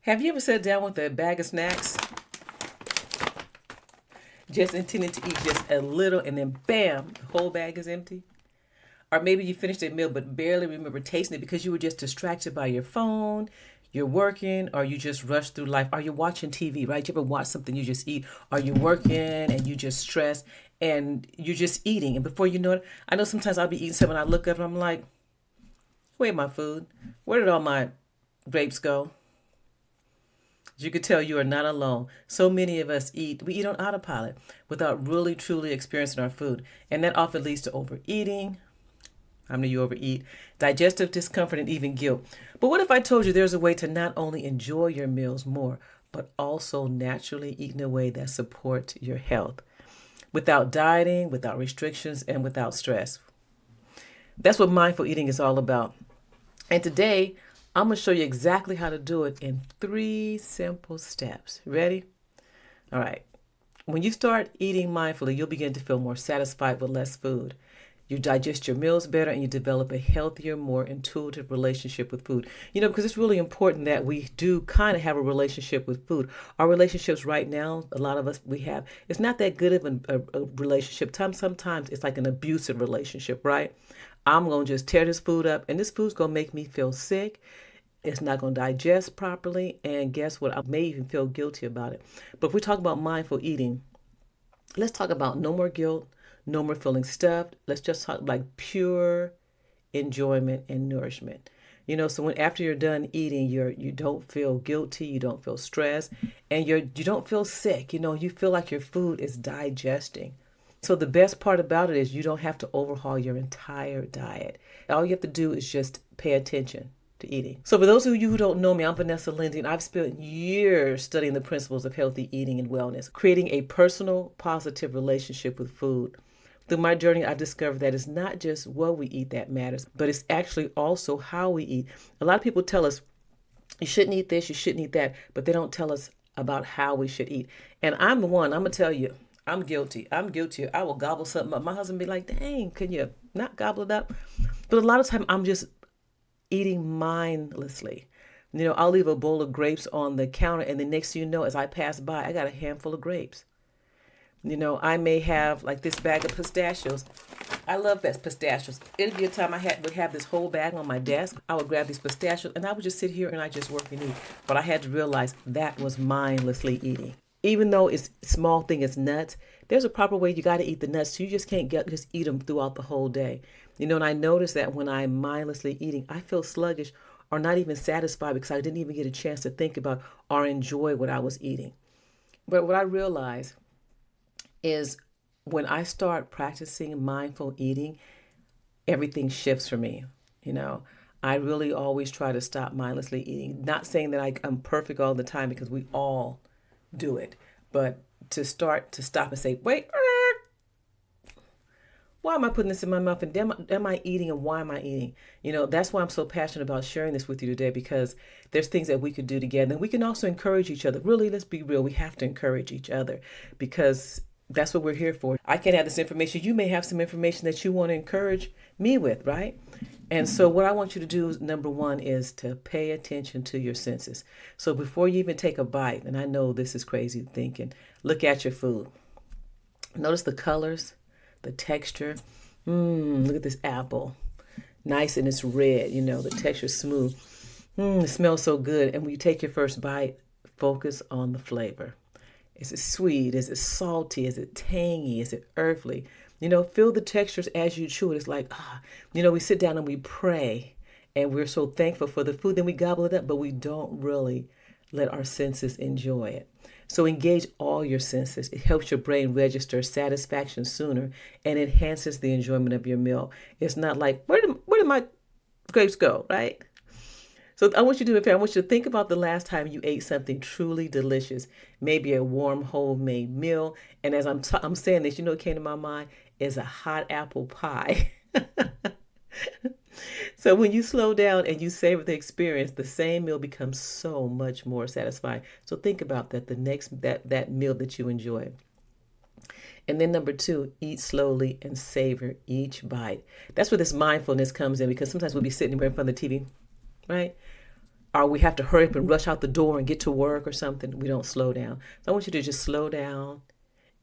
Have you ever sat down with a bag of snacks, just intending to eat just a little, and then bam, the whole bag is empty? Or maybe you finished a meal but barely remember tasting it because you were just distracted by your phone, you're working, or you just rush through life. Are you watching TV, right? You ever watch something you just eat? Are you working and you just stress and you're just eating? And before you know it, I know sometimes I'll be eating something and I look up and I'm like, where's my food? Where did all my grapes go? As you can tell, you are not alone. So many of us we eat on autopilot without really truly experiencing our food. And that often leads to overeating. How many of you overeat? Digestive discomfort and even guilt. But what if I told you there's a way to not only enjoy your meals more, but also naturally eat in a way that supports your health without dieting, without restrictions, and without stress? That's what mindful eating is all about. And today, I'm going to show you exactly how to do it in 3 simple steps. Ready? All right. When you start eating mindfully, you'll begin to feel more satisfied with less food. You digest your meals better and you develop a healthier, more intuitive relationship with food. Because it's really important that we do kind of have a relationship with food. Our relationships right now, a lot of us, we have, it's not that good of a relationship. Sometimes it's like an abusive relationship, right? I'm going to just tear this food up and this food's going to make me feel sick. It's not going to digest properly. And guess what? I may even feel guilty about it. But if we talk about mindful eating, let's talk about no more guilt, no more feeling stuffed. Let's just talk like pure enjoyment and nourishment. So when after you're done eating, you don't feel guilty, you don't feel stressed, and you don't feel sick. You feel like your food is digesting. So the best part about it is you don't have to overhaul your entire diet. All you have to do is just pay attention to eating. So for those of you who don't know me, I'm Vanessa Lindsay, and I've spent years studying the principles of healthy eating and wellness, creating a personal, positive relationship with food. Through my journey, I've discovered that it's not just what we eat that matters, but it's actually also how we eat. A lot of people tell us, you shouldn't eat this, you shouldn't eat that, but they don't tell us about how we should eat. And I'm the one, I'm going to tell you, I'm guilty. I'm guilty. I will gobble something up. My husband be like, dang, can you not gobble it up? But a lot of time I'm just eating mindlessly. I'll leave a bowl of grapes on the counter, and the next thing you know, as I pass by, I got a handful of grapes. I may have like this bag of pistachios. I love that pistachios. It'd be a time would have this whole bag on my desk. I would grab these pistachios and I would just sit here and I just work and eat. But I had to realize that was mindlessly eating. Even though it's a small thing, it's nuts. There's a proper way you got to eat the nuts. So you just can't just eat them throughout the whole day. And I noticed that when I'm mindlessly eating, I feel sluggish or not even satisfied because I didn't even get a chance to think about or enjoy what I was eating. But what I realized is when I start practicing mindful eating, everything shifts for me. I really always try to stop mindlessly eating. Not saying that I'm perfect all the time because we all do it, but to stop and say, wait, why am I putting this in my mouth? And am I eating and why am I eating? That's why I'm so passionate about sharing this with you today because there's things that we could do together. And we can also encourage each other. Really, let's be real. We have to encourage each other because that's what we're here for. I can have this information. You may have some information that you want to encourage me with, right? And so what I want you to do, number one, is to pay attention to your senses. So before you even take a bite, and I know this is crazy thinking, look at your food. Notice the colors, the texture. Look at this apple. Nice and it's red, the texture's smooth. It smells so good. And when you take your first bite, focus on the flavor. Is it sweet? Is it salty? Is it tangy? Is it earthly? Feel the textures as you chew it. It's like, we sit down and we pray and we're so thankful for the food. Then we gobble it up, but we don't really let our senses enjoy it. So engage all your senses. It helps your brain register satisfaction sooner and enhances the enjoyment of your meal. It's not like, where did my grapes go, right? So I want you to do it fair. I want you to think about the last time you ate something truly delicious, maybe a warm homemade meal. And as I'm saying this, what came to my mind is a hot apple pie. So when you slow down and you savor the experience, the same meal becomes so much more satisfying. So think about that the next that meal that you enjoy. And then number two, eat slowly and savor each bite. That's where this mindfulness comes in because sometimes we'll be sitting right in front of the TV, right? or we have to hurry up and rush out the door and get to work or something, we don't slow down. So I want you to just slow down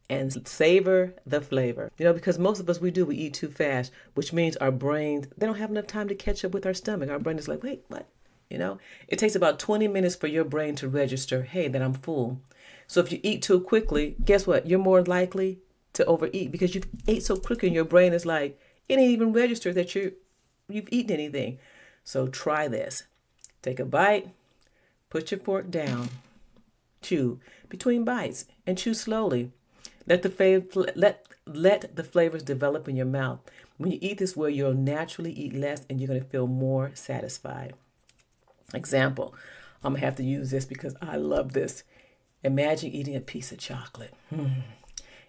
and savor the flavor. Because most of us, we eat too fast, which means our brains, they don't have enough time to catch up with our stomach. Our brain is like, wait, what? It takes about 20 minutes for your brain to register, hey, that I'm full. So if you eat too quickly, guess what? You're more likely to overeat because you've ate so quickly and your brain is like, it ain't even registered that you've eaten anything. So try this. Take a bite, put your fork down, chew between bites and chew slowly. Let the flavors develop in your mouth. When you eat this way, you'll naturally eat less and you're going to feel more satisfied. Example, I'm going to have to use this because I love this. Imagine eating a piece of chocolate.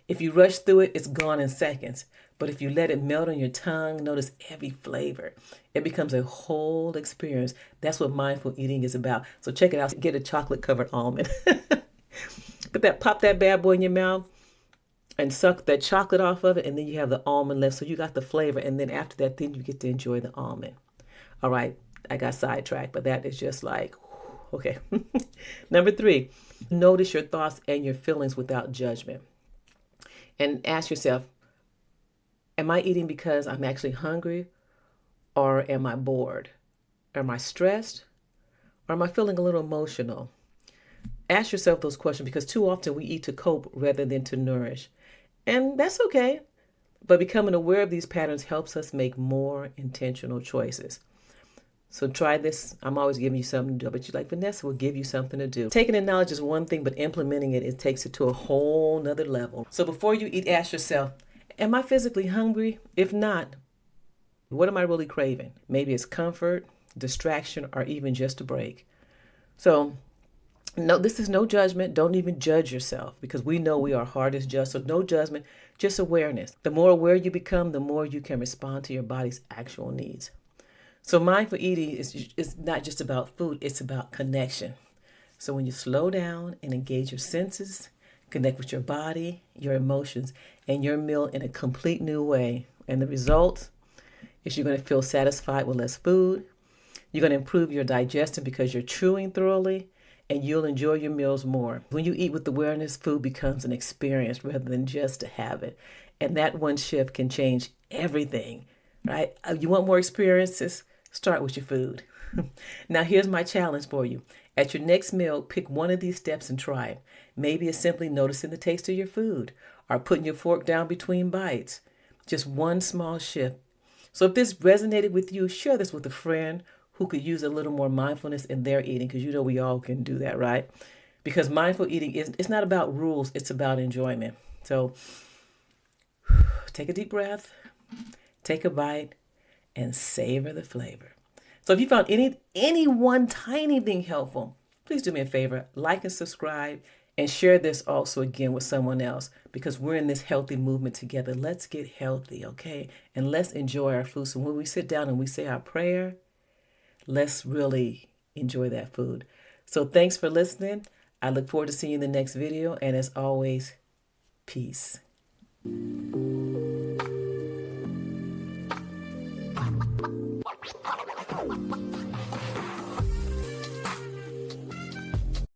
If you rush through it, it's gone in seconds. But if you let it melt on your tongue, notice every flavor. It becomes a whole experience. That's what mindful eating is about. So check it out. Get a chocolate-covered almond. Pop that bad boy in your mouth and suck that chocolate off of it, and then you have the almond left. So you got the flavor, and then after that, then you get to enjoy the almond. All right, I got sidetracked, but that is just like, okay. Number 3, notice your thoughts and your feelings without judgment. And ask yourself, am I eating because I'm actually hungry, or am I bored? Am I stressed, or am I feeling a little emotional? Ask yourself those questions because too often we eat to cope rather than to nourish. And that's okay. But becoming aware of these patterns helps us make more intentional choices. So try this. I'm always giving you something to do, but you're like, Vanessa will give you something to do. Taking in knowledge is one thing, but implementing it takes it to a whole nother level. So before you eat, ask yourself, am I physically hungry? If not, what am I really craving? Maybe it's comfort, distraction, or even just a break. So no, this is no judgment. Don't even judge yourself because we know we are hardest judged. So no judgment, just awareness. The more aware you become, the more you can respond to your body's actual needs. So mindful eating is not just about food, it's about connection. So when you slow down and engage your senses, connect with your body, your emotions, and your meal in a complete new way. And the result is you're going to feel satisfied with less food. You're going to improve your digestion because you're chewing thoroughly, and you'll enjoy your meals more. When you eat with awareness, food becomes an experience rather than just a habit. And that one shift can change everything, right? You want more experiences? Start with your food. Now, here's my challenge for you. At your next meal, pick one of these steps and try it. Maybe it's simply noticing the taste of your food or putting your fork down between bites. Just one small shift. So if this resonated with you, share this with a friend who could use a little more mindfulness in their eating, because we all can do that, right? Because mindful eating it's not about rules, it's about enjoyment. So take a deep breath, take a bite, and savor the flavor. So if you found any one tiny thing helpful, please do me a favor, like and subscribe, and share this also again with someone else, because we're in this healthy movement together. Let's get healthy, okay? And let's enjoy our food. So when we sit down and we say our prayer, let's really enjoy that food. So thanks for listening. I look forward to seeing you in the next video. And as always, peace.